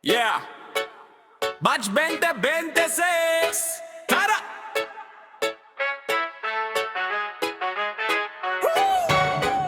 Yeah, Batch 2026. Tara!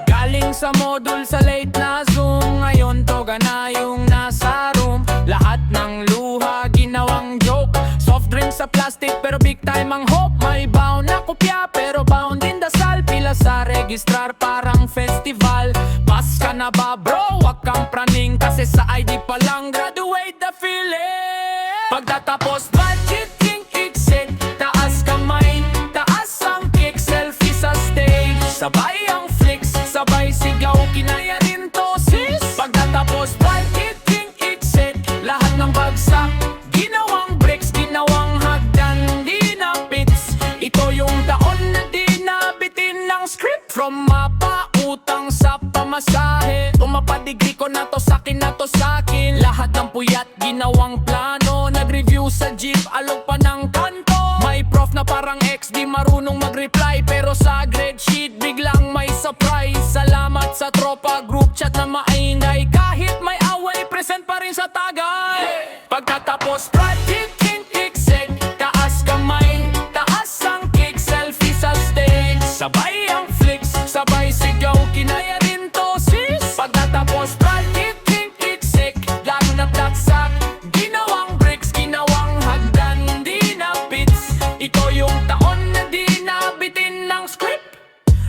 Galing sa module sa late na Zoom, ngayon toga na yung nasa room. Lahat ng luha ginawang joke, soft drink sa plastic pero big time ang hope. May bound na kopya pero bound din dasal, pila sa registrar parang festival. Pas ka na ba bro, wag kang praning kasi sa ID pa lang graduate the feeling. Pagtatapos budget king exit, taas kamay, taas ang kick, selfie sa stage. Sabay ang flicks, sabay sigaw, kinaya rin to sis. Pagtatapos budget king exit, lahat ng bagsak, ginawang bricks, ginawang hagdan, di na pits. Ito yung taon na di nabitin ng script. From mapa, utang sa pamasahe, tumapadigri ko na to sakin na to sakin. Lahat ng puyat, ginawang plano, nag-review sa jeep, alog pa ng kanto. May prof na parang ex, di marunong mag-reply, pero sa grade sheet, biglang may surprise. Salamat sa tropa, group chat na maingay, kahit may away, present pa rin sa tagay. Pagkatapos project king exit, taas kamay, taas ang kick, selfie sa stage. Sabay ang flicks, sabay sigaw, kinaya rin to sis. Pagkatapos project king exit, lalo na taksak, ginawang bricks, ginawang hagdan, di na pits. Ito yung taon na di nabitin ng script.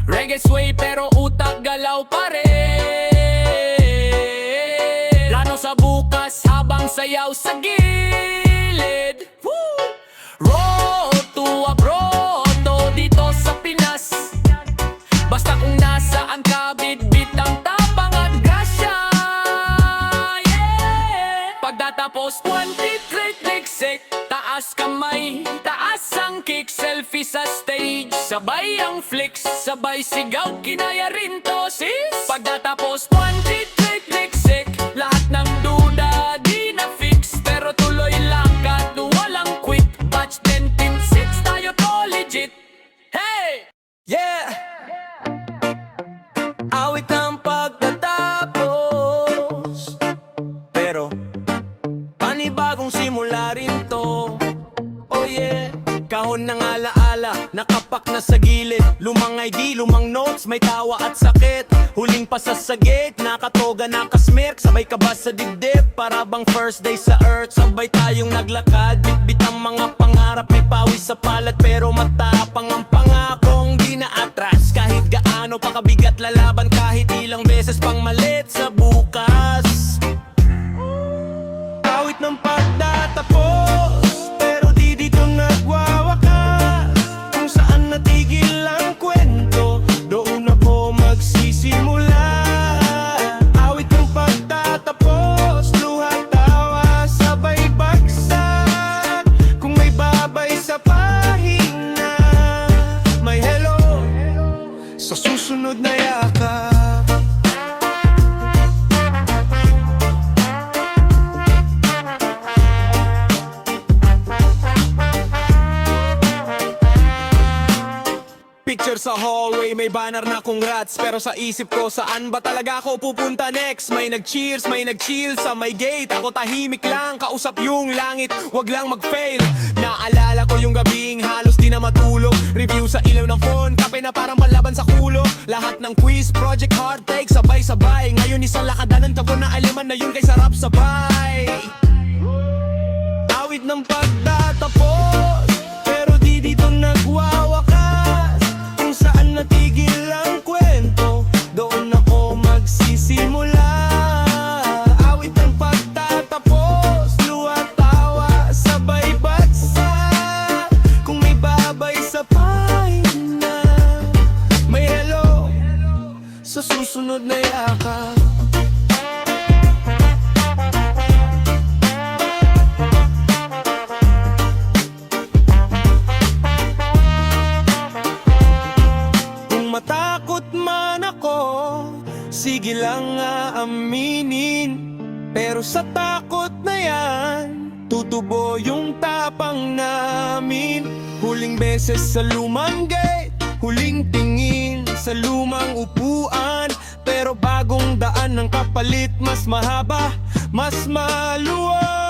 Reggae sway pero utak galaw pa rin. Plano sa bukas habang sayaw sa gilid. Woo! Road to abroad, dito sa Pinas. Basta kung nasaan ka, bit-bit ang tapang at grasya. Yeah! Pagtatapos 23-36, taas kamay, taas ang kick, selfie sa stage. Sabay ang flicks, sabay sigaw, kinaya rin to sis. Pagtatapos 23-36, lahat ng duda di na fix, pero tuloy lang kahit walang quit. Batch 10-6, tayo to legit. Hey! Yeah! Awit ang pagtatapos, pero panibagong simula rin to. Oh yeah, kahon ng alaala, nakapak na sa gilid. Lumang ID, lumang notes, may tawa at sakit. Huling pasasagit, nakatoga, nakasmirk. Sabay ka ba sa dibdib, para bang first day sa earth. Sabay tayong naglakad, bitbit ang mga pangarap. May pawis sa palat pero matapang ang pangakong di na atras. Kahit gaano pa kabigat, lalaban kahit ilang beses pang malit sa bukas. Awit ng pagtatapos, pero di dito nagwawakas. Kung saan natigil ang kwento, doon ako magsisimula. Awit ng pagtatapos, luha tawa, sabay bagsak. Kung may babay sa pahina, may hello sa susunod na yakap. Picture sa hallway, may banner na congrats. Pero sa isip ko, saan ba talaga ako pupunta next? May nag-cheers, may nag-chill sa may gate. Ako tahimik lang, kausap yung langit, wag lang mag-fail. Naalala ko yung gabing halos di na matulog. Review sa ilaw ng phone, kape na parang palaban sa kulo. Lahat ng quiz, project, hard take, sabay-sabay. Ngayon isang lakadanan, tapo na aliman na yun kay sarap sabay. Awit ng pagtatapos, pero di dito nagwawakas. Kung saan natigil ang kwento, doon ako magsisimula. Awit ng pagtatapos, luha tawa, sabay bagsak. Kung may babay sa pahina, may hello sa susunod na yakap. Matakot man ako, sige lang aaminin. Pero sa takot na yan, tutubo yung tapang namin. Huling beses sa lumang gate, huling tingin sa lumang upuan. Pero bagong daan ng kapalit, mas mahaba, mas maluwag.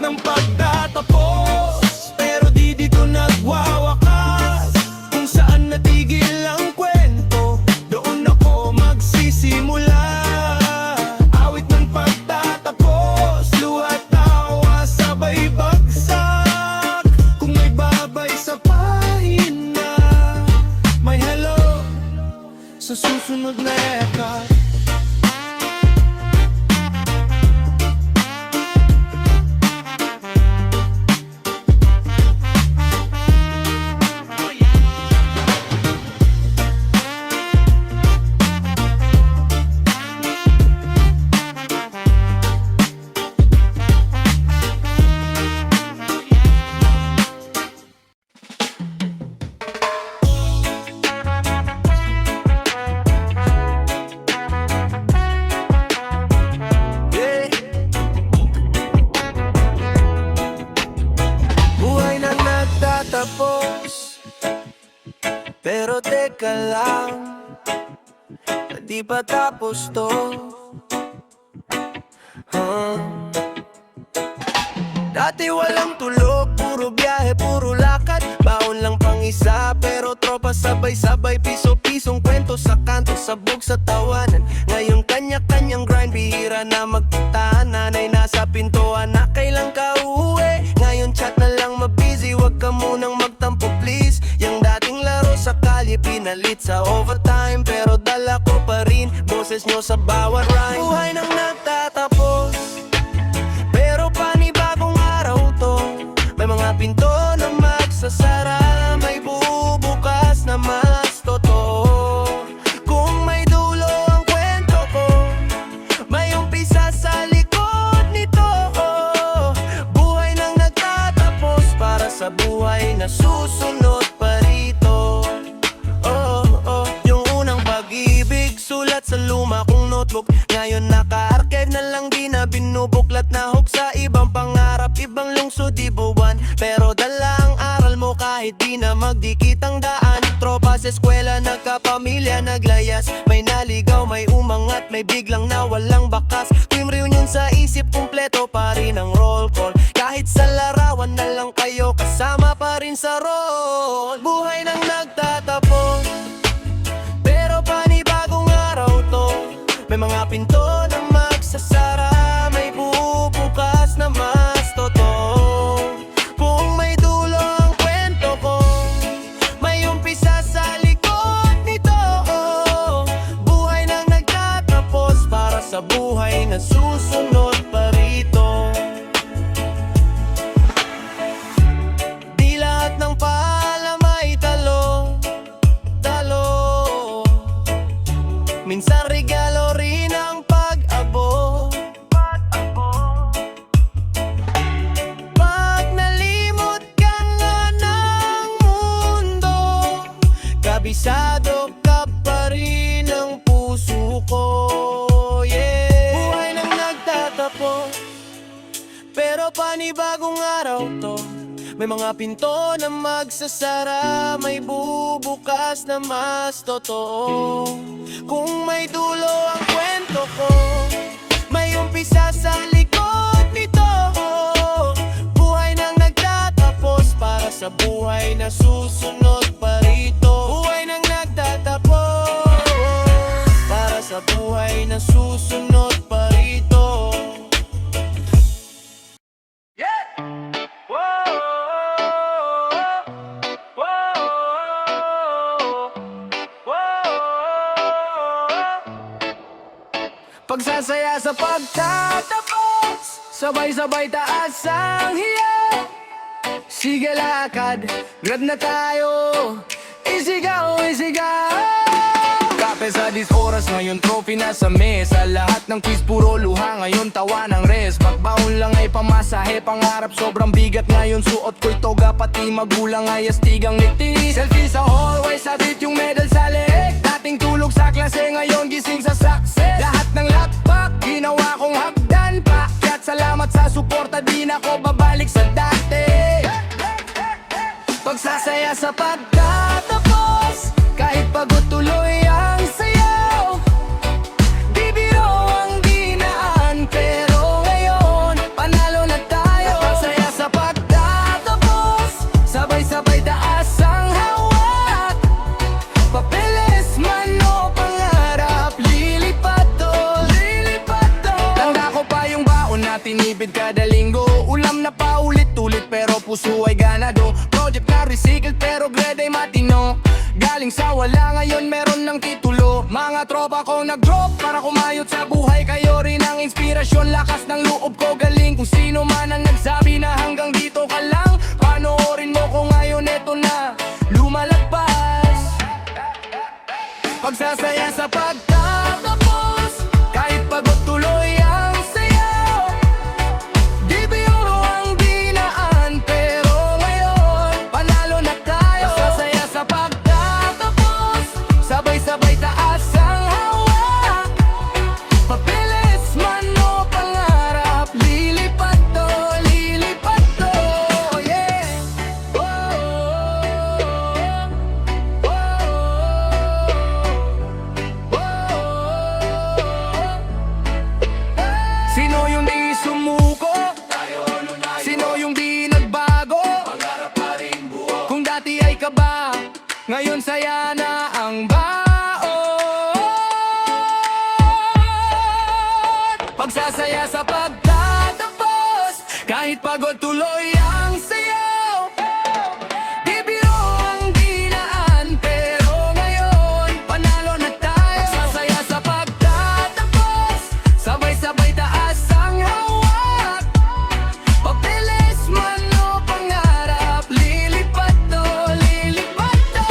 ng pagtatapos, pero di dito nagwawakas. Kung saan natigil ang kwento, doon ako magsisimula. Awit ng pagtatapos, luhat tawa sabay bagsak. Kung may babay sa pahina, may hello sa susunod na eka. Buhay na nagtatapos, pero teka lang, di pa tapos to. Dati walang tulog, puro biyahe, puro lakad. Baon lang pang isa, pero tropa sabay-sabay. Piso-pisong kwento sa kanto, sabog sa tawanan. Ngayon kanya-kanyang grind, bihira na magpuntahan. Nanay nasa pintuan na kailan ka uuwi. Ngayon chat na lang mabusy, wag ka munang magtampo please. Yang dating laro sa kalye, pinalit sa overtime. Pero dala ko pa rin, boses nyo sa bawat rhyme. Buhay nang nagtatapos, pero panibagong araw to. May mga pinto na magsasara, may bubukas na mas totoo. Kung may dulo ang kwento ko, may umpisa sa likod nito. Buhay nang nagtatapos, para sa buhay na susunod pa rito. Yung unang pag-ibig, sulat sa luma kong notebook. Ngayon naka-archive na lang, di na binubuklat. Na hook sa ibang pangarap, ibang lungsod, ibuwan. Pero dala ang aral mo kahit di na magdikit ang daan. Tropa sa eskwela, nagkapamilya, naglayas. May naligaw, may umangat, may biglang nawalang bakas. Team reunion sa isip, kumpleto pa rin ang roll call. Kahit sa larawan na lang kayo, kasama pa rin sa role. Buhay nang nagtatapos, pero panibagong araw to. May mga pinto na magsasara, may bubukas na mas totoo. Kung may dulo ang kwento ko, may umpisa sa likod nito. Buhay nang nagtatapos, para sa buhay na susunod pa rito. Di lahat ng paalam ay talo. Minsan regalo rin ang pag-abo. Pag nalimot ka na ng mundo, kabisado ka pa rin ang puso ko. Yeah. Buhay nang nagtatapos, pero panibagong araw to. May mga pinto na magsasara, may bubukas na mas totoo. Kung may dulo ang kwento ko, may umpisa sa likod nito. Buhay nang nagtatapos, para sa buhay na susunod pa rito. Buhay nang nagtatapos, para sa buhay na susunod pa rito. Pagsasaya sa pagtatapos, sabay-sabay taas ang hiya. Sige lakad, grad na tayo, isigaw, isigaw. Kape sa 10 oras, ngayon trophy na sa mesa. Lahat ng quiz puro luha, ngayon tawa ng res. Magbaon lang ay pamasahe, pangarap sobrang bigat. Ngayon suot ko'y toga, pati magulang ay astigang ngiti. Selfie sa hallway, sabit yung medal sa leeg. Dating tulog sa klase, ngayon gising sa success. Lahat ng lakpak, ginawa kong hagdan pa. Kaya't salamat sa suporta, di na ko babalik sa dati. Pagsasaya sa pagtatapos, kahit pagod tuloy ang sayaw. Di biro ang dinaan, pero ngayon panalo na tayo. tipid kada linggo. Ulam na paulit-ulit pero puso ay ganado. Project na recycle pero grade ay matino. Galing sa wala ngayon meron ng titulo. Mga tropa ko nag-drop para kumayot sa buhay. Kayo rin ang inspirasyon, lakas ng loob ko galing. Kung sino man ang nagsabi na hanggang dito ka lang, panoorin mo ko ngayon eto na lumalagpas. Pagsasaya sa pagtatapos, kahit pagod tuloy ang sayaw. Di biro ang dinaan, pero ngayon panalo na tayo. Pagsasaya sa pagtatapos, sabay-sabay taas ang hawak. Mabilis man o pangarap, lilipat to, yeah. Oh, oh, oh, oh. Sino yung di sumuko? Sino yung di nagbago? Kung dati ay kaba, ngayon saya na ang baon. Pagsasaya sa pagtatapos, kahit pagod tuloy ang sayaw. Di biro ang dinaan, pero ngayon panalo na tayo. Pagsasaya sa pagtatapos, sabay-sabay taas ang hawak. Papilis man o pangarap, lilipat to, lilipat to.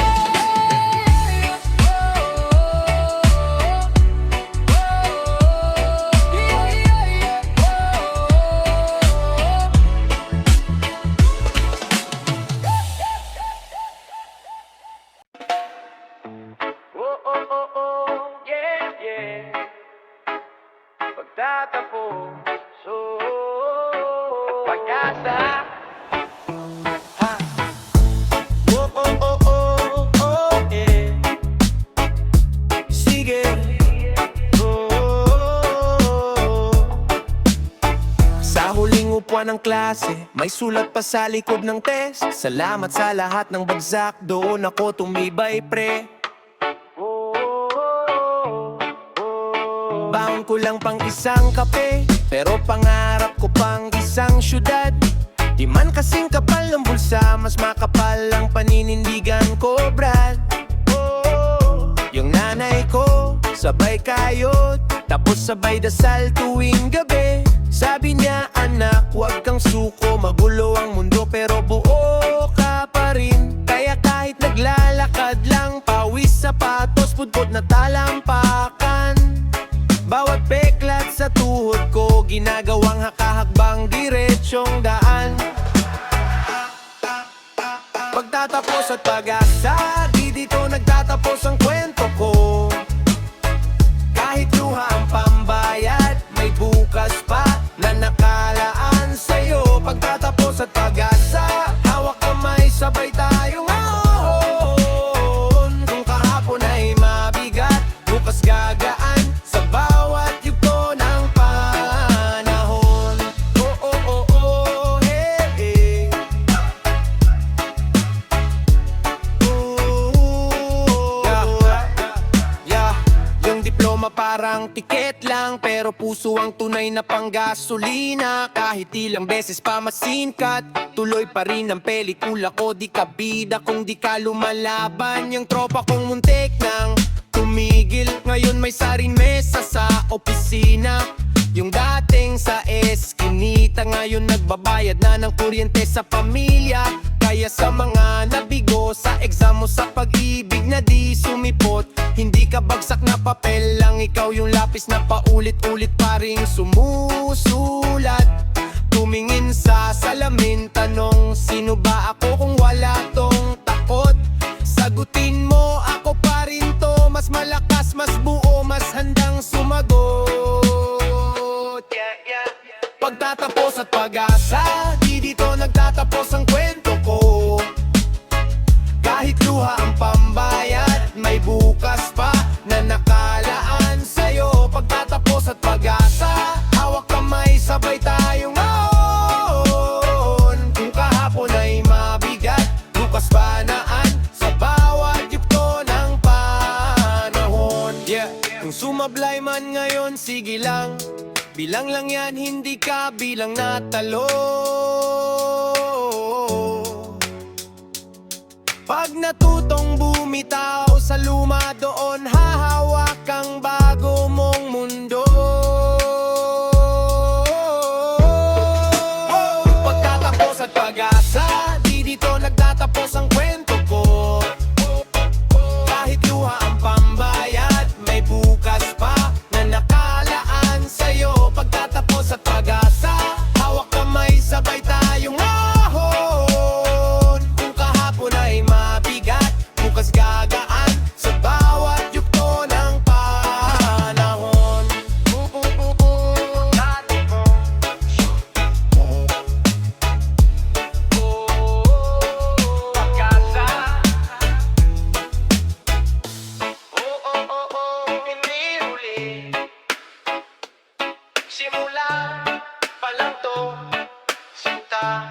Yeah, yeah. Pagtatapos, pag-asa. Yeah. Sige. Sa huling upuan ng klase, may sulat pa sa likod ng test. Salamat sa lahat ng bagsak, doon ako tumibay pre. Baon ko lang pang isang kape, pero pangarap ko pang isang syudad. Di man kasing kapal ng bulsa, mas makapal ang paninindigan ko, Brad. Yung nanay ko, sabay kayod, tapos sabay dasal tuwing gabi. Sabi niya, anak, huwag kang suko, magulo ang mundo pero buo ka pa rin. Kaya kahit naglalakad lang, pawis sapatos, pudpud na talampakan. Bawat peklat sa tuhod ko, ginagawang hakahakbang diretsyong daan. Pagtatapos at pag-asa, di dito nagtatapos ang kwento ko. Kahit luha ang pambayad, may bukas pa na nakalaan sa'yo. Pagtatapos at pag-asa, hawak kamay, sabay tayong ahon. Kung kahapon ay mabigat, bukas gagaan sa bawat yugto ng panahon. Hey, hey. Yeah. Yung diploma parang tiket lang, pero puso ang tunay na panggasolina. Kahit ilang beses pa masingkat, tuloy pa rin ang pelikula ko. Di ka bida kung di ka lumalaban. Yung tropa kong muntik nang tumigil, ngayon may saring mesa sa opisina. Yung dating sa eskinita, ngayon nagbabayad na ng kuryente sa pamilya. Kaya sa mga nabigo sa exam mo, sa pag-ibig na di sumipot, hindi ka bagsak na papel lang, ikaw yung lapis na paulit-ulit pa ring sumusulat. Tumingin sa salamin, tanong sino ba ako kung wala tong takot. Sagutin mo, ako pa rin to, mas malakas, mas buo, mas handang sumagot. Pagtatapos at pag-asa, di dito nagtatapos ang kwento ko. Kahit luha ang pambayad, may bukas pa na nakalaan sa'yo. Pagtatapos at pag-asa, hawak kamay, sabay tayong ahon. Kung kahapon ay mabigat, bukas banaan sa bawat yugto ng panahon. Kung sumablay man ngayon, sige lang, Bilang lang yan, hindi ka bilang natalo. Pag natutong bumitaw sa luma, doon hahawak ang bago mong mundo. Pagkatapos at pag-asa, di dito nagtatapos ang kwento ko. Kahit luha ang pambayad, may bukas pa na nakalaan sa'yo. Pagkatapos at pag-asa, hawak kamay, sabay tayong ahon. Kung kahapon ay mabigat, bukas gagaan sa bawat yugto ng panahon. Pag-asa, hindi huli. Simula pa lang to, sinta.